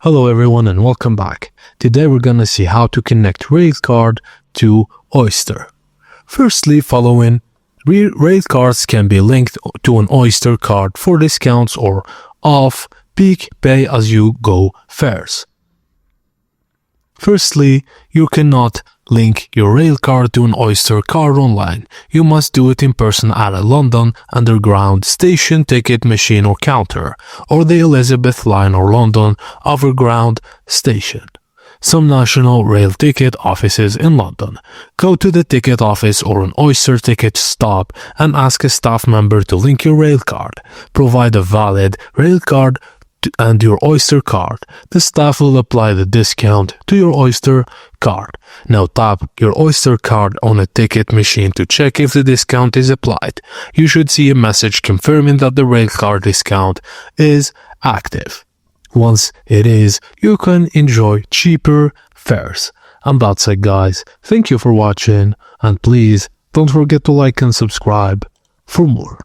Hello everyone and welcome back. Today we're gonna see how to connect Railcard to Oyster. Firstly, following Railcards can be linked to an Oyster card for discounts or off-peak pay-as-you-go fares. Firstly, you cannot link your Railcard to an Oyster card online. You must do it in person at a London Underground station ticket machine or counter, or the Elizabeth Line or London Overground station. Some national rail ticket offices in London. Go to the ticket office or an Oyster ticket stop and ask a staff member to link your Railcard. Provide a valid Railcard and your Oyster card. The staff will apply the discount to your Oyster card. Now tap your Oyster card on a ticket machine to check if the discount is applied. You should see a message confirming that the Railcard discount is active. Once it is, you can enjoy cheaper fares. And that's it, guys. Thank you for watching, and please don't forget to like and subscribe for more.